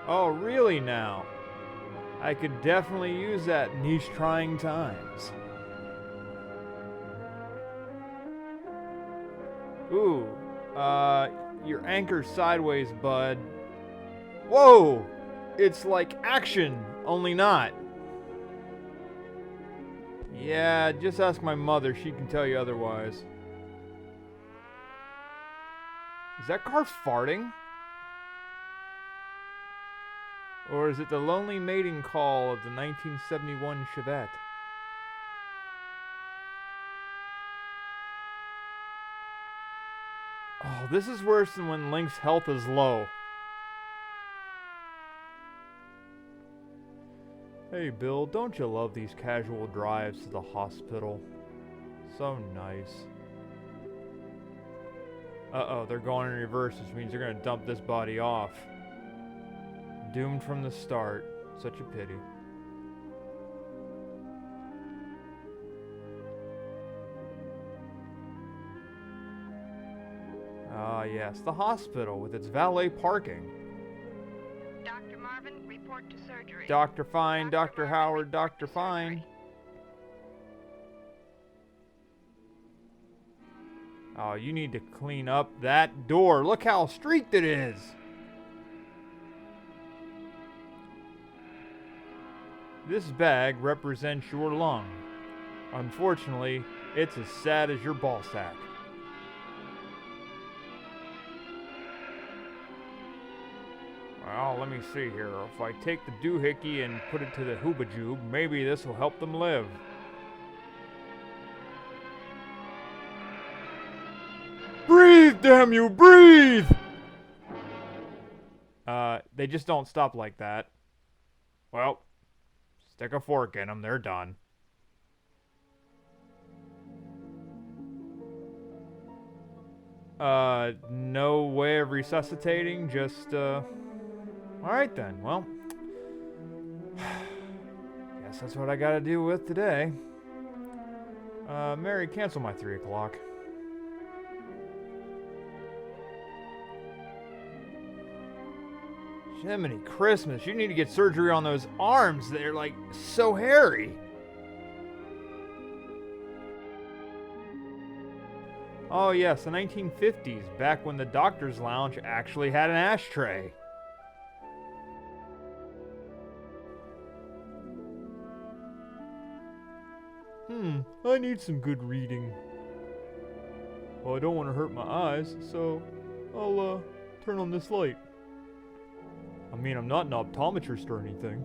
Oh, really now? I could definitely use that in these trying times. Ooh, your anchor's sideways, bud. Whoa! It's like action, only not. Yeah, just ask my mother, she can tell you otherwise. Is that car farting? Or is it the lonely mating call of the 1971 Chevette? Oh, this is worse than when Link's health is low. Hey Bill, don't you love these casual drives to the hospital? So nice. Uh-oh, they're going in reverse, which means they're gonna dump this body off. Doomed from the start. Such a pity. Ah, yes, the hospital with its valet parking. Dr. Marvin, report to surgery. Dr. Fine, Dr. Howard, Dr. Fine. Oh, you need to clean up that door. Look how streaked it is. This bag represents your lung. Unfortunately, it's as sad as your ball sack. Well, let me see here. If I take the doohickey and put it to the hoobajoob, maybe this will help them live. Breathe, damn you, breathe! They just don't stop like that. Well, stick a fork in them, they're done. No way of resuscitating, just, alright then, well. Guess that's what I gotta deal with today. Mary, cancel my 3 o'clock. Jiminy Christmas, you need to get surgery on those arms. They're like so hairy. Oh yes, the 1950s, back when the doctor's lounge actually had an ashtray. I need some good reading. Well, I don't want to hurt my eyes, so I'll turn on this light. I mean, I'm not an optometrist or anything.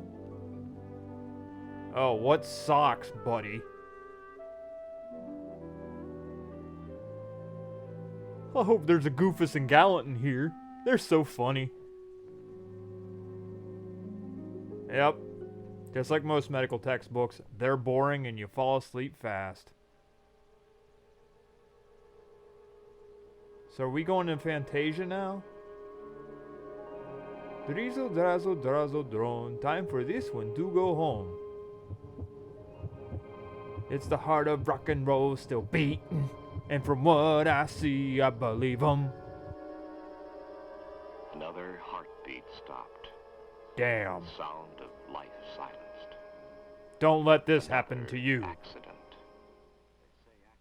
Oh, what socks, buddy? I hope there's a Goofus and Gallant in here. They're so funny. Yep. Just like most medical textbooks, they're boring and you fall asleep fast. So are we going to Fantasia now? Drizzle, drazzle, drazzle, drone. Time for this one to go home. It's the heart of rock and roll still beating. And from what I see, I believe 'em. Another heartbeat stopped. Damn. Sound of life silenced. Don't let this happen to you. Accident.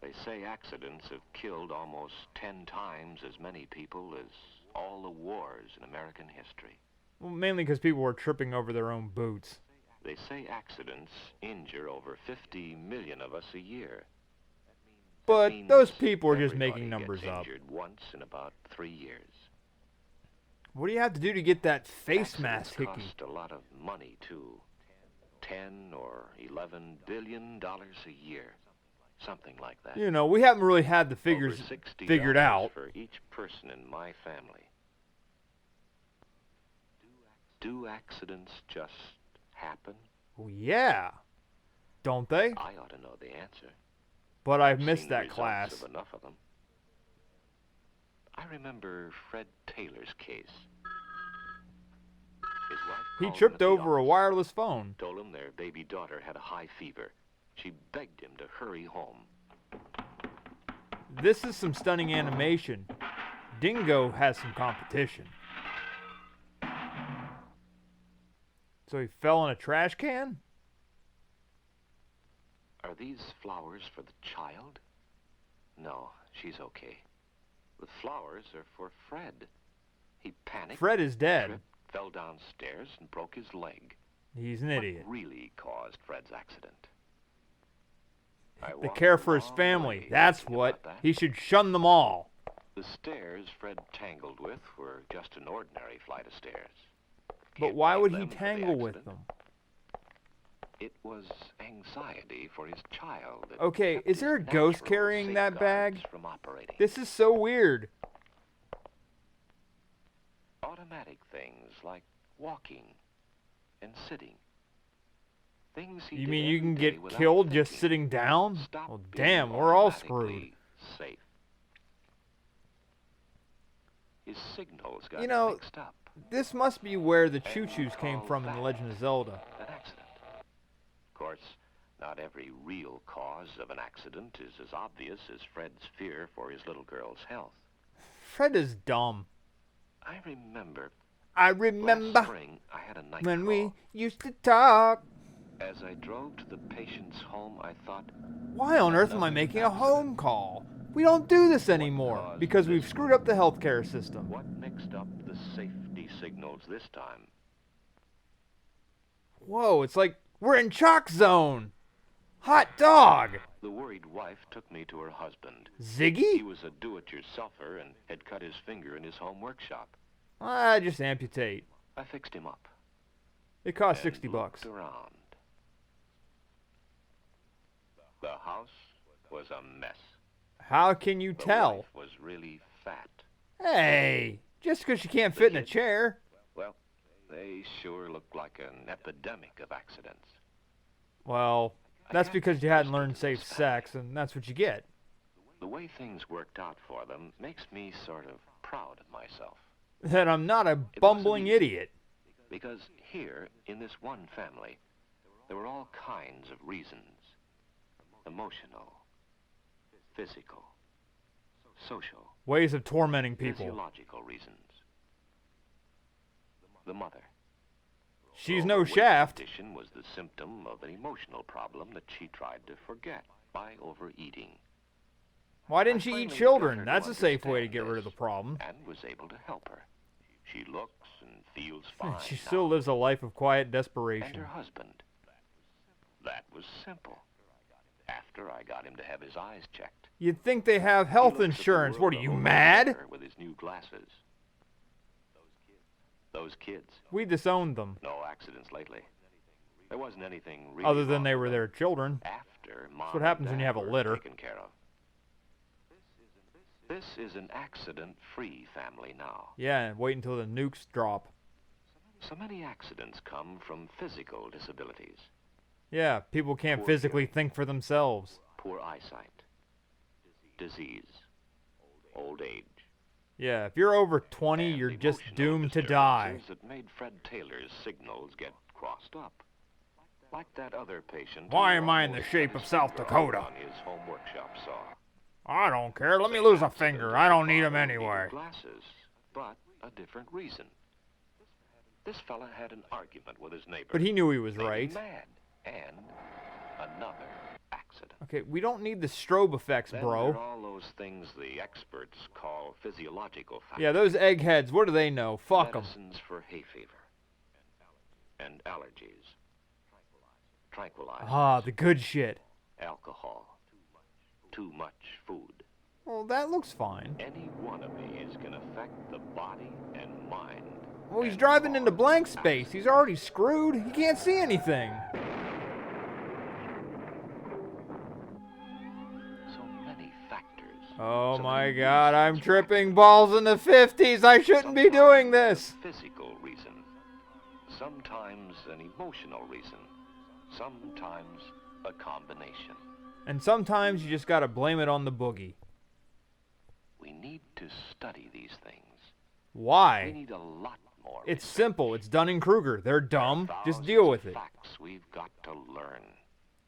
They say accidents have killed almost 10 times as many people as all the wars in American history. Well, mainly because people were tripping over their own boots. They say accidents injure over 50 million of us a year. But Means those people are just everybody making numbers gets up. injured once in about 3 years. What do you have to do to get that face mask Accidents hickey? cost a lot of money too. 10 or 11 billion dollars a year. Something like that. You know, we haven't really had the figures Over $60 figured out. for each person in my family. Do accidents just happen? Well, yeah. Don't they? I ought to know the answer. But I I've missed seen that results class. of enough of them. I remember Fred Taylor's case. His wife He called him tripped at the over a office, wireless phone. told him their baby daughter had a high fever. She begged him to hurry home. This is some stunning animation. Dingo has some competition. So he fell in a trash can? Are these flowers for the child? No, she's okay. The flowers are for Fred. He panicked, Fred is dead. tripped, fell downstairs, and broke his leg. He's an idiot. What really caused Fred's accident? I The walked care a for his long family. way That's thinking what. about that. He should shun them all. The stairs Fred tangled with were just an ordinary flight of stairs. But Can't why blame would he them for the tangle with accident. them? It was anxiety for his child. That Okay, kept is his there a ghost natural carrying that bag? safeguards from operating. This is so weird. Automatic things like walking and sitting. Things he You did mean you every can day get without killed just thinking. sitting down? Stopped Well, being damn, we're all automatically screwed. Safe. His signals got You know, mixed up. This must be where the choo-choos came from in The Legend of Zelda. An accident. Of course, not every real cause of an accident is as obvious as Fred's fear for his little girl's health. Fred is dumb. I remember I last remember spring I had a night when call. we used to talk. As I drove to the patient's home, I thought, Why on earth am I making a home call? We don't do this anymore because we've screwed up the healthcare system. what mixed up the safety signals this time? Whoa, it's like we're in Chalk Zone. Hot dog. The worried wife took me to her husband. He Ziggy? was a do-it-yourselfer and had cut his finger in his home workshop. Just amputate. I fixed him up. It cost and 60 bucks. looked around. The house was a mess. How can you The tell? wife was really fat. Hey, just because you can't fit in a chair. Well, they sure looked like an epidemic of accidents. Well, that's because you hadn't learned safe sex, and that's what you get. The way things worked out for them makes me sort of proud of myself. That I'm not a bumbling idiot. Because here, in this one family, there were all kinds of reasons. Emotional, physical, social, Ways of tormenting people. physiological reasons. The mother. She's Her no overweight Shaft. condition was the symptom of an emotional problem that she tried to forget by overeating, Why didn't she eat finally got children? her to That's a safe way to understand get rid of the this. problem. and was able to help her. She looks and feels fine She now. still lives a life of quiet And desperation. her husband. That was simple. After I got him to have his eyes checked. You'd think they have He health looks at the insurance. What world are a you, whole lot mad? better with his new glasses. Those kids. We disowned them. No accidents lately. There wasn't anything really Other than wrong they with were them their children. after Mom what happens and when you Dad have a were litter. taken care of. This is an accident-free family now. Yeah, and wait until the nukes drop. So many accidents come from physical disabilities. Yeah, people can't Poor physically hearing. think for themselves. Poor eyesight. Disease. Old age. Yeah, if you're over 20, and you're just emotional doomed to die. disturbances that made Fred Taylor's signals get crossed up. Like that other patient. Why who am I in the almost shape had of his South finger Dakota? On his home workshop saw. I don't care. Let me lose a finger. I don't need them anyway. Glasses, but a different reason. This fella had an argument with his neighbor. But he knew he was Made him right. mad. And another accident. Okay, we don't need the strobe effects, Then there are bro. all those things the experts call physiological factors. Yeah, those eggheads, what do they know? Fuck them. Medicines for hay fever. And allergies. Tranquilizers. Ah, the good shit. Alcohol. Too much food. Well, that looks fine. Any one of these can affect the body and mind. Well, he's and driving into cause blank space. He's already screwed. He can't see anything. So many factors. Oh So my many god, I'm reasons tripping balls in the 50s. I shouldn't be doing this. A physical reason. Sometimes an emotional reason. Sometimes a combination. And sometimes you just gotta blame it on the boogie. We need to study these things. We Why? need a lot more. It's research. simple. It's Dunning-Kruger. They're dumb. Just Thousands deal of with it. Facts we've got to learn.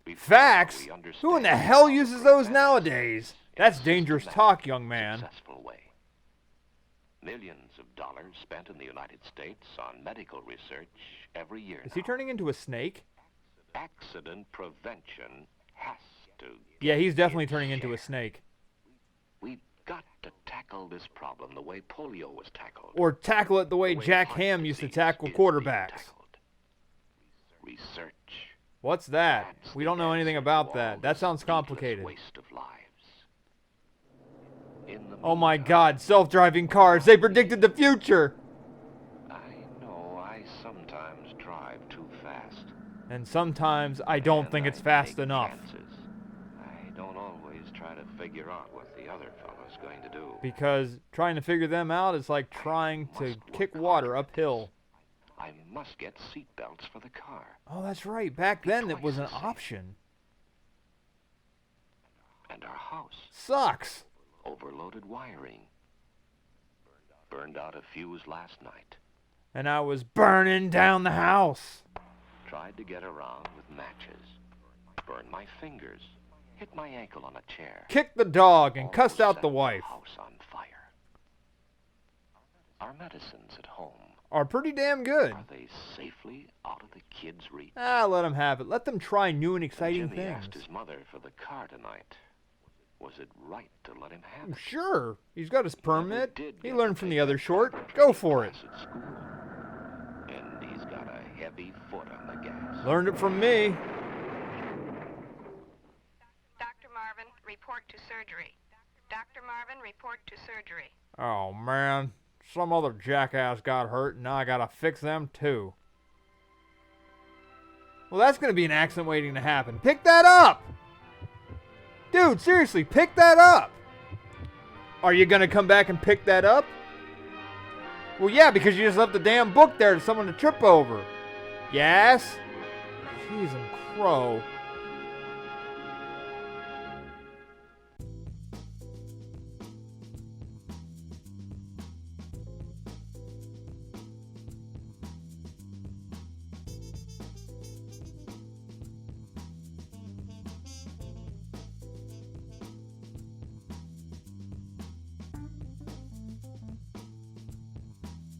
before Facts? we Who in the understand hell how uses to those prevent nowadays? in a That's dangerous systematic, talk, young man. Successful way. Millions of dollars spent in the United States on medical research every year Is now. he turning into a snake? Accident prevention has to Yeah, get he's definitely its turning into a share. snake. We've got to tackle this problem the way polio was tackled. Or tackle it the way the way Jack heart Ham used to disease tackle is being quarterbacks. tackled. Research. What's that? That's We the don't know anything answer about to all that. That this sounds needless complicated. Waste of lives. In the Oh my meantime, god, self-driving cars. They predicted the future. I know I sometimes drive too fast. And sometimes I don't And think it's I fast take enough. chances. I don't always try to figure out what the other fellow's going to do. Because trying to figure them out is like trying to kick water uphill. I must get seat belts for the car. Oh, that's right. Back then it was Twice an the same. option. And our house. Sucks. Overloaded wiring. Burned out a fuse last night. And I was burning down the house. Tried to get around with matches. Burned my fingers. Hit my ankle on a chair. Kicked the dog and cussed Almost out the set wife. House on fire. Our medicines at home. Are pretty damn good. Are they safely out of the kids' reach? Let them have it. Let them try new and exciting Jimmy asked things. his mother for the car tonight. Was it right to let him have it? Sure. He's got his permit. Did He get learned to from take the other that short. driver Go training for it. class at school. And he's got a heavy foot on the gas. Learned it from me. Dr. Marvin, report to surgery. Dr. Marvin, report to surgery. Oh, man. Some other jackass got hurt, and now I gotta fix them, too. Well, that's gonna be an accident waiting to happen. Pick that up! Dude, seriously, pick that up! Are you gonna come back and pick that up? Well, yeah, because you just left the damn book there for someone to trip over. Yes? Jeez and crow.